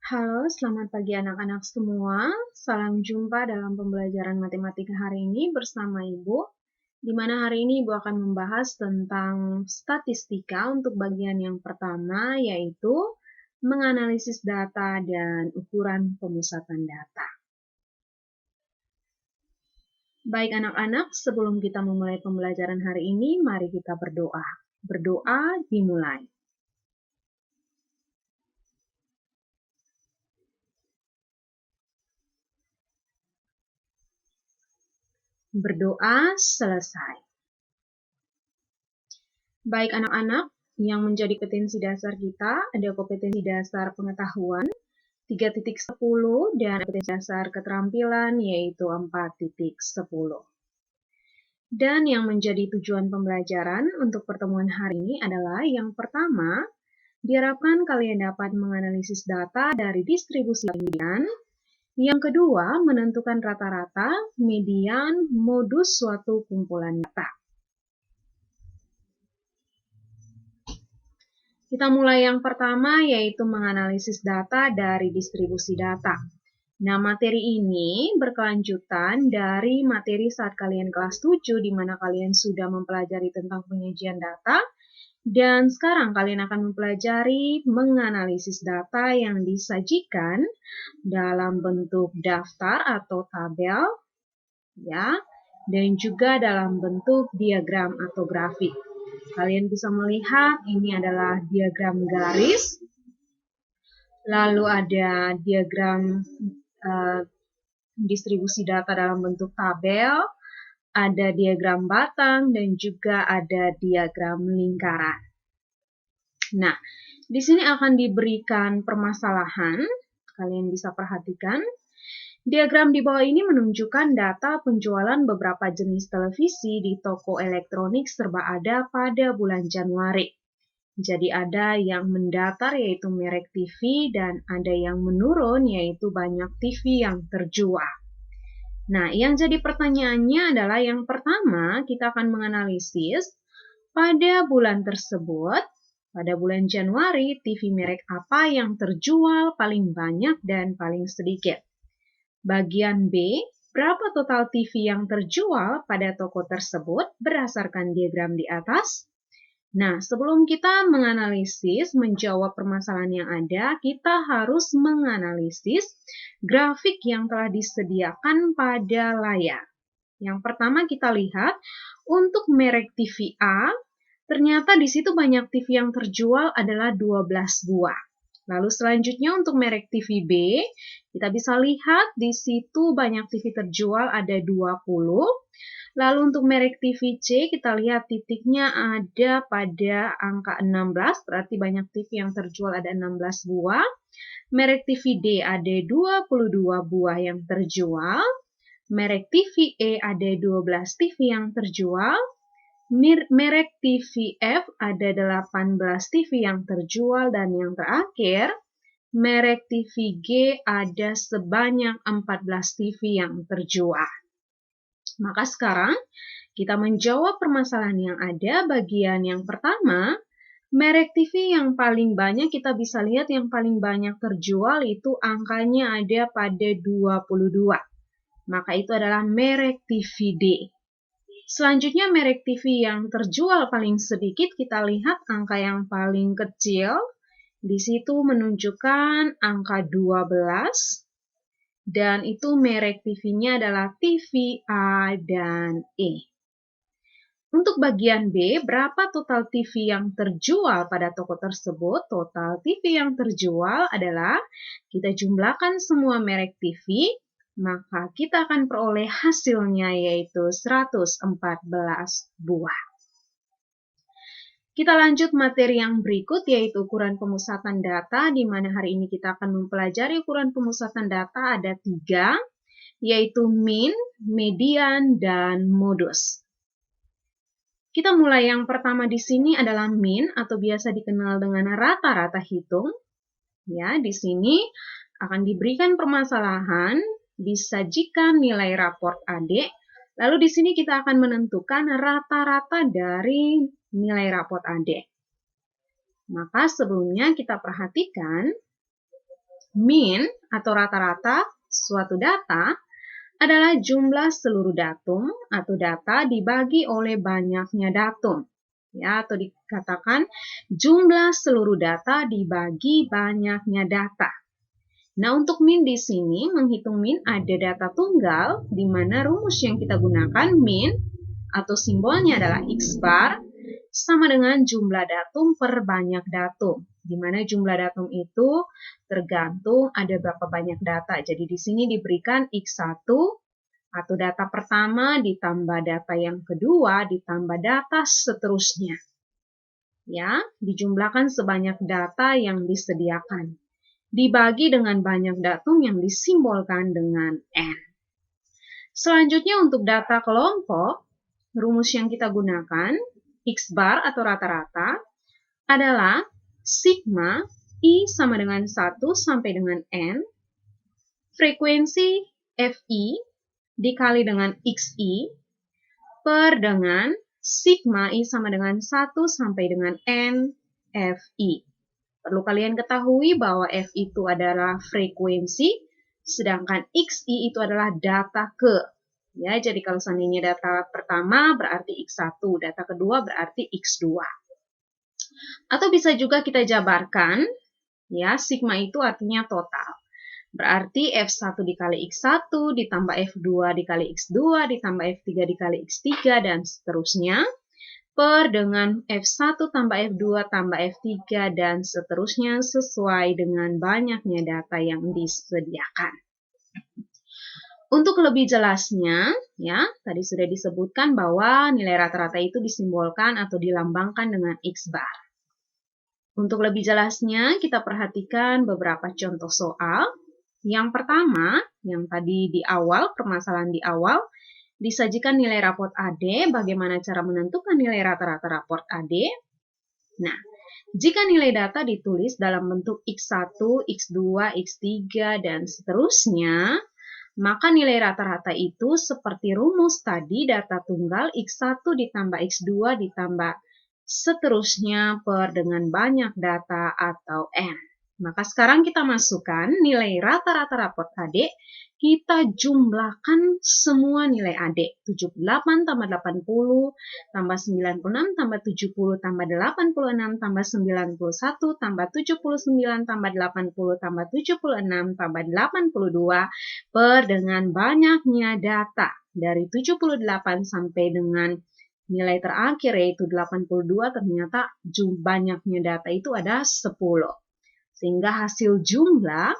Halo, selamat pagi anak-anak semua. Salam jumpa dalam pembelajaran matematika hari ini bersama Ibu, di mana hari ini Ibu akan membahas tentang statistika untuk bagian yang pertama, yaitu menganalisis data dan ukuran pemusatan data. Baik anak-anak, sebelum kita memulai pembelajaran hari ini, mari kita berdoa. Berdoa dimulai. Berdoa selesai. Baik anak-anak, yang menjadi kompetensi dasar kita ada kompetensi dasar pengetahuan 3.10 dan kompetensi dasar keterampilan yaitu 4.10. Dan yang menjadi tujuan pembelajaran untuk pertemuan hari ini adalah yang pertama, diharapkan kalian dapat menganalisis data dari distribusi median. Yang kedua, menentukan rata-rata, median, modus suatu kumpulan data. Kita mulai yang pertama yaitu menganalisis data dari distribusi data. Nah, materi ini berkelanjutan dari materi saat kalian kelas 7 di mana kalian sudah mempelajari tentang penyajian data dan sekarang kalian akan mempelajari menganalisis data yang disajikan dalam bentuk daftar atau tabel ya dan juga dalam bentuk diagram atau grafik. Kalian bisa melihat ini adalah diagram garis, lalu ada diagram distribusi data dalam bentuk tabel, ada diagram batang, dan juga ada diagram lingkaran. Nah, di sini akan diberikan permasalahan, kalian bisa perhatikan. Diagram di bawah ini menunjukkan data penjualan beberapa jenis televisi di toko elektronik serba ada pada bulan Januari. Jadi ada yang mendatar yaitu merek TV dan ada yang menurun yaitu banyak TV yang terjual. Nah, yang jadi pertanyaannya adalah yang pertama kita akan menganalisis pada bulan tersebut, pada bulan Januari TV merek apa yang terjual paling banyak dan paling sedikit. Bagian B, berapa total TV yang terjual pada toko tersebut berdasarkan diagram di atas? Nah, sebelum kita menganalisis, menjawab permasalahan yang ada, kita harus menganalisis grafik yang telah disediakan pada layar. Yang pertama kita lihat, untuk merek TV A, ternyata di situ banyak TV yang terjual adalah 12 buah. Lalu selanjutnya untuk merek TV B, kita bisa lihat di situ banyak TV terjual ada 20. Lalu untuk merek TV C, kita lihat titiknya ada pada angka 16, berarti banyak TV yang terjual ada 16 buah. Merek TV D ada 22 buah yang terjual. Merek TV E ada 12 TV yang terjual. Merek TV F ada 18 TV yang terjual. Dan yang terakhir, merek TV G ada sebanyak 14 TV yang terjual. Maka sekarang kita menjawab permasalahan yang ada. Bagian yang pertama, merek TV yang paling banyak kita bisa lihat yang paling banyak terjual itu angkanya ada pada 22. Maka itu adalah merek TV D. Selanjutnya merek TV yang terjual paling sedikit kita lihat angka yang paling kecil. Di situ menunjukkan angka 12. Dan itu merek TV-nya adalah TV A dan E. Untuk bagian B, berapa total TV yang terjual pada toko tersebut? Total TV yang terjual adalah kita jumlahkan semua merek TV, maka kita akan peroleh hasilnya yaitu 114 buah. Kita lanjut materi yang berikut yaitu ukuran pemusatan data, di mana hari ini kita akan mempelajari ukuran pemusatan data ada 3, yaitu min, median, dan modus. Kita mulai yang pertama di sini adalah min atau biasa dikenal dengan rata-rata hitung. Ya, di sini akan diberikan permasalahan, disajikan nilai raport AD. Lalu di sini kita akan menentukan rata-rata dari nilai raport AD. Maka sebelumnya kita perhatikan Mean atau rata-rata suatu data adalah jumlah seluruh datum atau data dibagi oleh banyaknya datum. Ya, atau dikatakan jumlah seluruh data dibagi banyaknya data. Nah, untuk mean di sini, menghitung mean ada data tunggal, di mana rumus yang kita gunakan mean atau simbolnya adalah X bar, sama dengan jumlah datum per banyak datum, di mana jumlah datum itu tergantung ada berapa banyak data. Jadi di sini diberikan X1 atau data pertama ditambah data yang kedua ditambah data seterusnya. Ya, dijumlahkan sebanyak data yang disediakan. Dibagi dengan banyak datum yang disimbolkan dengan N. Selanjutnya untuk data kelompok, rumus yang kita gunakan X bar atau rata-rata adalah sigma I sama dengan 1 sampai dengan N, frekuensi Fi dikali dengan Xi per dengan sigma I sama dengan 1 sampai dengan N Fi. Perlu kalian ketahui bahwa F itu adalah frekuensi, sedangkan Xi itu adalah data ke. Ya, jadi kalau seandainya data pertama berarti X1, data kedua berarti X2. Atau bisa juga kita jabarkan, ya, sigma itu artinya total. Berarti F1 dikali X1 ditambah F2 dikali X2 ditambah F3 dikali X3 dan seterusnya. Per dengan F1 tambah F2 tambah F3 dan seterusnya sesuai dengan banyaknya data yang disediakan. Untuk lebih jelasnya, ya, tadi sudah disebutkan bahwa nilai rata-rata itu disimbolkan atau dilambangkan dengan X bar. Untuk lebih jelasnya, kita perhatikan beberapa contoh soal. Yang pertama, yang tadi di awal, permasalahan di awal, disajikan nilai raport AD, bagaimana cara menentukan nilai rata-rata raport AD. Nah, jika nilai data ditulis dalam bentuk X1, X2, X3, dan seterusnya, maka nilai rata-rata itu seperti rumus tadi, data tunggal X1 ditambah X2 ditambah seterusnya per dengan banyak data atau N. Maka sekarang kita masukkan nilai rata-rata raport AD, kita jumlahkan semua nilai AD. 78 tambah 80, tambah 96, tambah 70, tambah 86, tambah 91, tambah 79, tambah 80, tambah 76, tambah 82, per dengan banyaknya data. Dari 78 sampai dengan nilai terakhir yaitu 82, ternyata banyaknya data itu ada 10. Sehingga hasil jumlah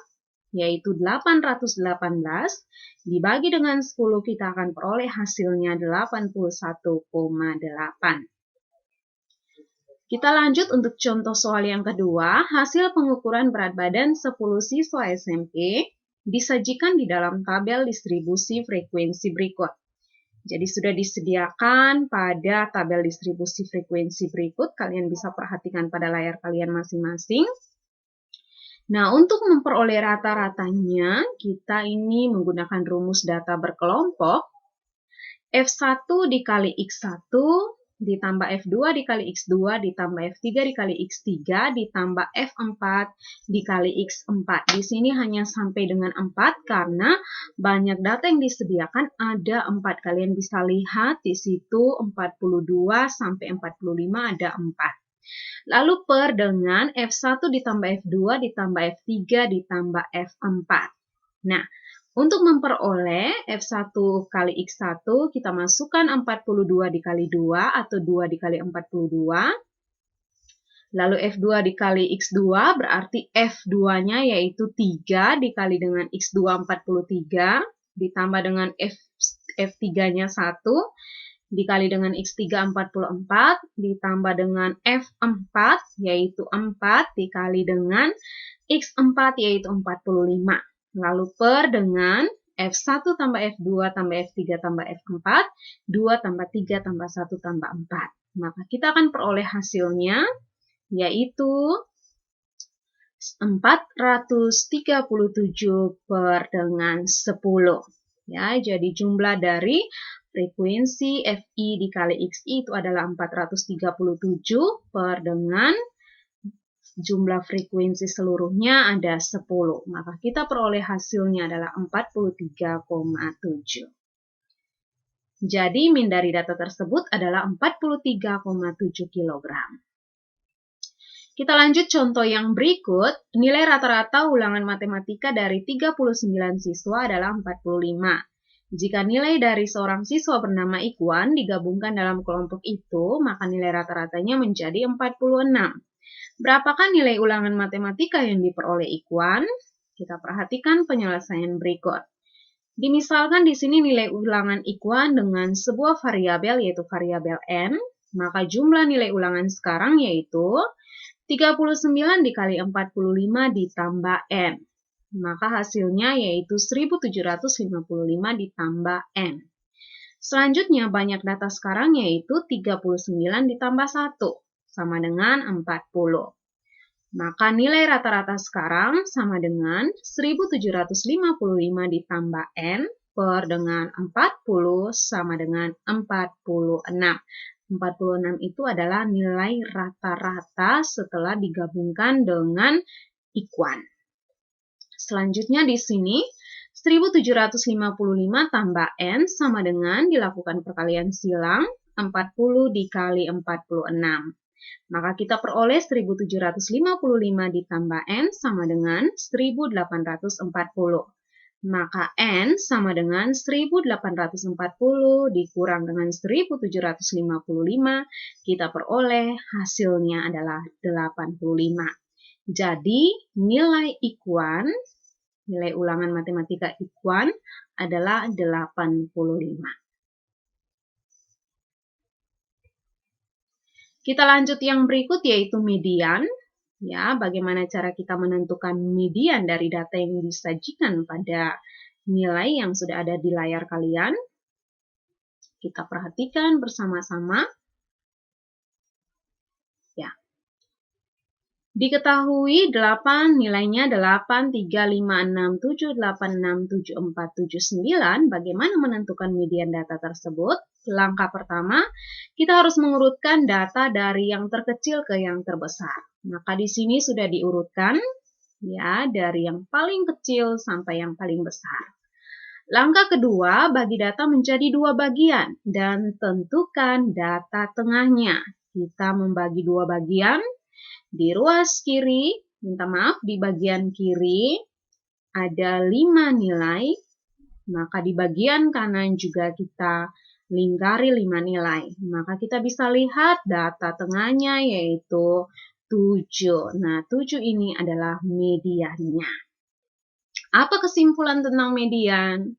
yaitu 818 dibagi dengan 10 kita akan peroleh hasilnya 81,8. Kita lanjut untuk contoh soal yang kedua. Hasil pengukuran berat badan 10 siswa SMP disajikan di dalam tabel distribusi frekuensi berikut. Jadi sudah disediakan pada tabel distribusi frekuensi berikut. Kalian bisa perhatikan pada layar kalian masing-masing. Nah, untuk memperoleh rata-ratanya, kita ini menggunakan rumus data berkelompok. F1 dikali X1 ditambah F2 dikali X2 ditambah F3 dikali X3 ditambah F4 dikali X4. Di sini hanya sampai dengan 4 karena banyak data yang disediakan ada 4. Kalian bisa lihat di situ 42 sampai 45 ada 4. Lalu per dengan F1 ditambah F2 ditambah F3 ditambah F4. Nah, untuk memperoleh F1 kali X1, kita masukkan 42 dikali 2 atau 2 dikali 42. Lalu F2 dikali X2 berarti F2-nya yaitu 3 dikali dengan X2 43 ditambah dengan F3-nya 1 dikali dengan X3 44 ditambah dengan F4 yaitu 4 dikali dengan X4 yaitu 45. Lalu per dengan F1 tambah F2 tambah F3 tambah F4, 2 tambah 3 tambah 1 tambah 4. Maka kita akan peroleh hasilnya, yaitu 437 per dengan 10. Ya, jadi jumlah dari frekuensi Fi dikali Xi itu adalah 437 per dengan Jumlah frekuensi seluruhnya ada 10, maka kita peroleh hasilnya adalah 43,7. Jadi min dari data tersebut adalah 43,7 kg. Kita lanjut contoh yang berikut. Nilai rata-rata ulangan matematika dari 39 siswa adalah 45. Jika nilai dari seorang siswa bernama Ikwan digabungkan dalam kelompok itu, maka nilai rata-ratanya menjadi 46. Berapakah nilai ulangan matematika yang diperoleh Ikwan? Kita perhatikan penyelesaian berikut. Dimisalkan di sini nilai ulangan Ikwan dengan sebuah variabel yaitu variabel n, maka jumlah nilai ulangan sekarang yaitu 39 dikali 45 ditambah n. Maka hasilnya yaitu 1755 ditambah n. Selanjutnya banyak data sekarang yaitu 39 ditambah 1 sama dengan 40. Maka nilai rata-rata sekarang sama dengan 1755 ditambah n per dengan 40 sama dengan 46. 46 itu adalah nilai rata-rata setelah digabungkan dengan Ikwan. Selanjutnya di sini 1755 tambah n sama dengan dilakukan perkalian silang 40 dikali 46. Maka kita peroleh 1755 ditambah n sama dengan 1840. Maka n sama dengan 1840 dikurang dengan 1755, kita peroleh hasilnya adalah 85. Jadi nilai Ikwan, nilai ulangan matematika Ikwan adalah 85. Kita lanjut yang berikut yaitu median. Ya, bagaimana cara kita menentukan median dari data yang disajikan pada nilai yang sudah ada di layar kalian? Kita perhatikan bersama-sama. Ya. Diketahui 8 nilainya 8, 3, 5, 6, 7, 8, 6, 7, 4, 7, 9. Bagaimana menentukan median data tersebut? Langkah pertama, kita harus mengurutkan data dari yang terkecil ke yang terbesar. Maka di sini sudah diurutkan ya dari yang paling kecil sampai yang paling besar. Langkah kedua, bagi data menjadi dua bagian dan tentukan data tengahnya. Kita membagi dua bagian. Di ruas kiri, di bagian kiri ada 5 nilai, maka di bagian kanan juga kita lingkari 5 nilai. Maka kita bisa lihat data tengahnya yaitu 7. Nah, 7 ini adalah mediannya. Apa kesimpulan tentang median?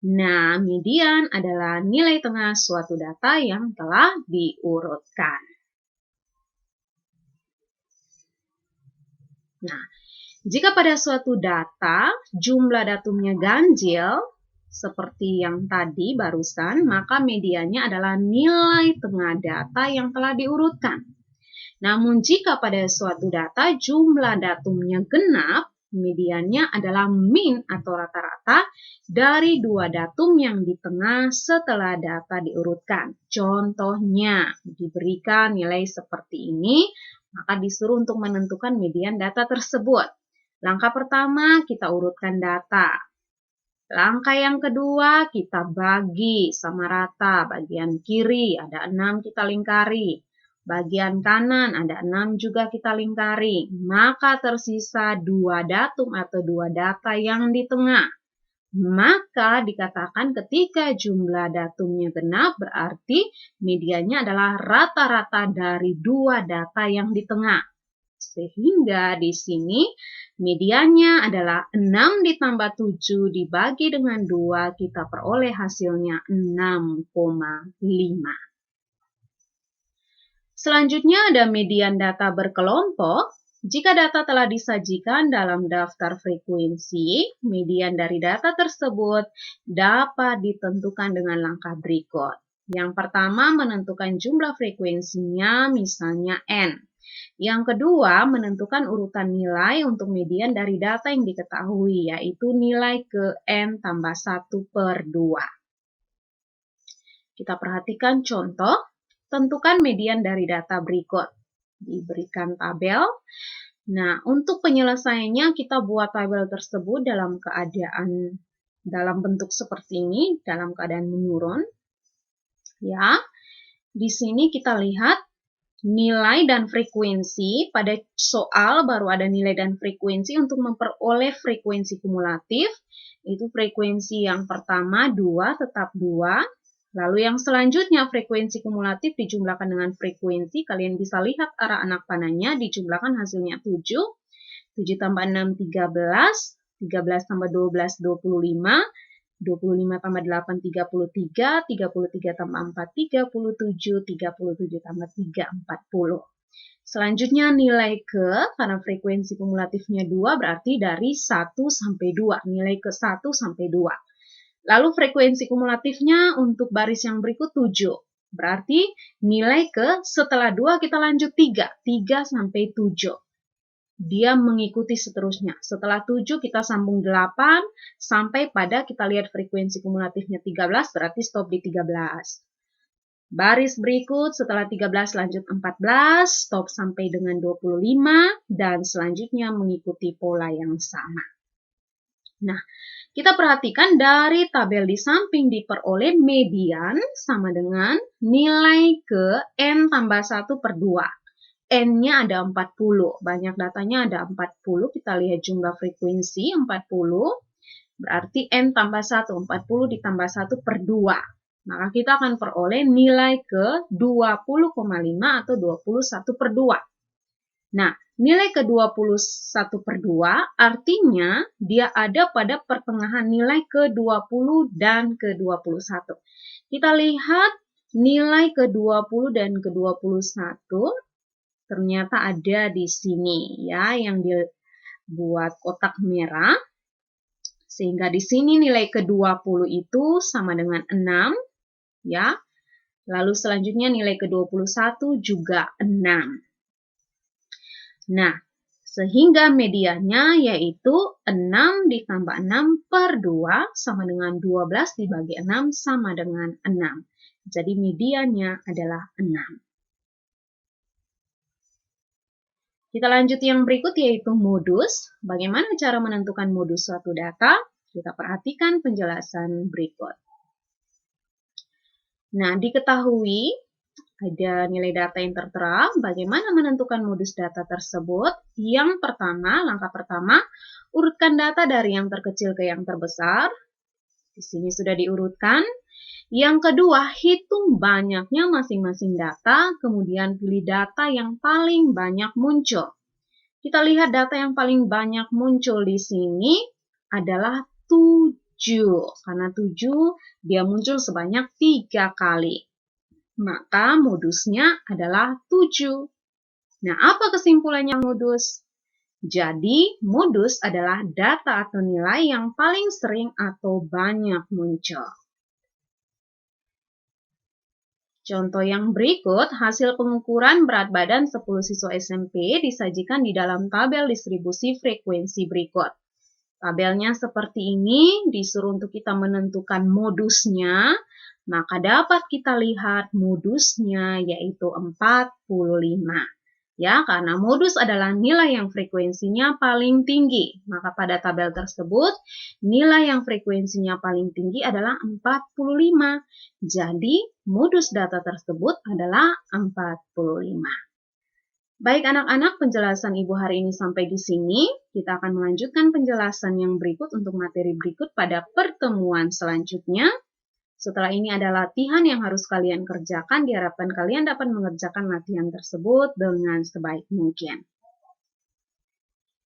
Nah, median adalah nilai tengah suatu data yang telah diurutkan. Nah, jika pada suatu data jumlah datumnya ganjil, seperti yang tadi barusan, maka mediannya adalah nilai tengah data yang telah diurutkan. Namun jika pada suatu data jumlah datumnya genap, mediannya adalah min atau rata-rata dari dua datum yang di tengah setelah data diurutkan. Contohnya, diberikan nilai seperti ini, maka disuruh untuk menentukan median data tersebut. Langkah pertama, kita urutkan data. Langkah yang kedua, kita bagi sama rata. Bagian kiri ada 6, kita lingkari. Bagian kanan ada 6 juga kita lingkari. Maka tersisa 2 datum atau 2 data yang di tengah. Maka dikatakan ketika jumlah datumnya genap berarti mediannya adalah rata-rata dari 2 data yang di tengah. Sehingga di sini mediannya adalah 6 ditambah 7 dibagi dengan 2, kita peroleh hasilnya 6,5. Selanjutnya ada median data berkelompok. Jika data telah disajikan dalam daftar frekuensi, median dari data tersebut dapat ditentukan dengan langkah berikut. Yang pertama, menentukan jumlah frekuensinya, misalnya N. Yang kedua, menentukan urutan nilai untuk median dari data yang diketahui, yaitu nilai ke N tambah 1/2. Kita perhatikan contoh. Tentukan median dari data berikut. diberikan tabel. Nah, untuk penyelesaiannya kita buat tabel tersebut dalam bentuk seperti ini, dalam keadaan menurun. Ya, di sini kita lihat nilai dan frekuensi. Pada soal baru ada nilai dan frekuensi. Untuk memperoleh frekuensi kumulatif, itu frekuensi yang pertama 2 tetap 2. Lalu yang selanjutnya frekuensi kumulatif dijumlahkan dengan frekuensi. Kalian bisa lihat arah anak panahnya, dijumlahkan hasilnya 7. 7 tambah 6, 13. 13 tambah 12, 25. 25 tambah 8, 33. 33 tambah 4, 37. 37 tambah 3, 40. Selanjutnya nilai ke, karena frekuensi kumulatifnya 2, berarti dari 1 sampai 2. Nilai ke 1 sampai 2. Lalu frekuensi kumulatifnya untuk baris yang berikut 7. Berarti nilai ke setelah 2 kita lanjut 3. 3 sampai 7. Dia mengikuti seterusnya. Setelah 7 kita sambung 8 sampai pada kita lihat frekuensi kumulatifnya 13, berarti stop di 13. Baris berikut setelah 13 lanjut 14, stop sampai dengan 25, dan selanjutnya mengikuti pola yang sama. Nah, kita perhatikan dari tabel di samping diperoleh median sama dengan nilai ke N tambah 1 per 2. N-nya ada 40, banyak datanya ada 40, kita lihat jumlah frekuensi 40, berarti N tambah 1, 40 ditambah 1 per 2. Maka kita akan peroleh nilai ke 20,5 atau 21 per 2. Nah, nilai ke 21 per 2 artinya dia ada pada pertengahan nilai ke 20 dan ke 21. Kita lihat nilai ke 20 dan ke 21 ternyata ada di sini ya, yang dibuat kotak merah. Sehingga di sini nilai ke 20 itu sama dengan 6 ya. Lalu selanjutnya nilai ke 21 juga 6. Nah, sehingga mediannya yaitu 6 ditambah 6 per 2 sama dengan 12 dibagi 6 sama dengan 6. Jadi mediannya adalah 6. Kita lanjut yang berikut yaitu modus. Bagaimana cara menentukan modus suatu data? Kita perhatikan penjelasan berikut. Nah, diketahui ada nilai data yang tertera. Bagaimana menentukan modus data tersebut? Yang pertama, langkah pertama, urutkan data dari yang terkecil ke yang terbesar. Di sini sudah diurutkan. Yang kedua, hitung banyaknya masing-masing data, kemudian pilih data yang paling banyak muncul. Kita lihat data yang paling banyak muncul di sini adalah 7. Karena 7 dia muncul sebanyak 3 kali. Maka modusnya adalah 7. Nah, apa kesimpulannya modus? Jadi, modus adalah data atau nilai yang paling sering atau banyak muncul. Contoh yang berikut, hasil pengukuran berat badan 10 siswa SMP disajikan di dalam tabel distribusi frekuensi berikut. Tabelnya seperti ini, disuruh untuk kita menentukan modusnya, maka dapat kita lihat modusnya yaitu 45. Ya, karena modus adalah nilai yang frekuensinya paling tinggi. Maka pada tabel tersebut, nilai yang frekuensinya paling tinggi adalah 45. Jadi, modus data tersebut adalah 45. Baik anak-anak, penjelasan Ibu hari ini sampai di sini. Kita akan melanjutkan penjelasan yang berikut untuk materi berikut pada pertemuan selanjutnya. Setelah ini ada latihan yang harus kalian kerjakan. Diharapkan kalian dapat mengerjakan latihan tersebut dengan sebaik mungkin.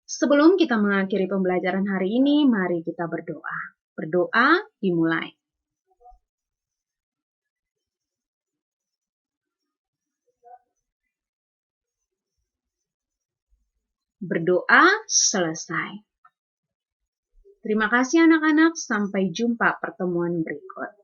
Sebelum kita mengakhiri pembelajaran hari ini, mari kita berdoa. Berdoa dimulai. Berdoa selesai. Terima kasih anak-anak, sampai jumpa pertemuan berikut.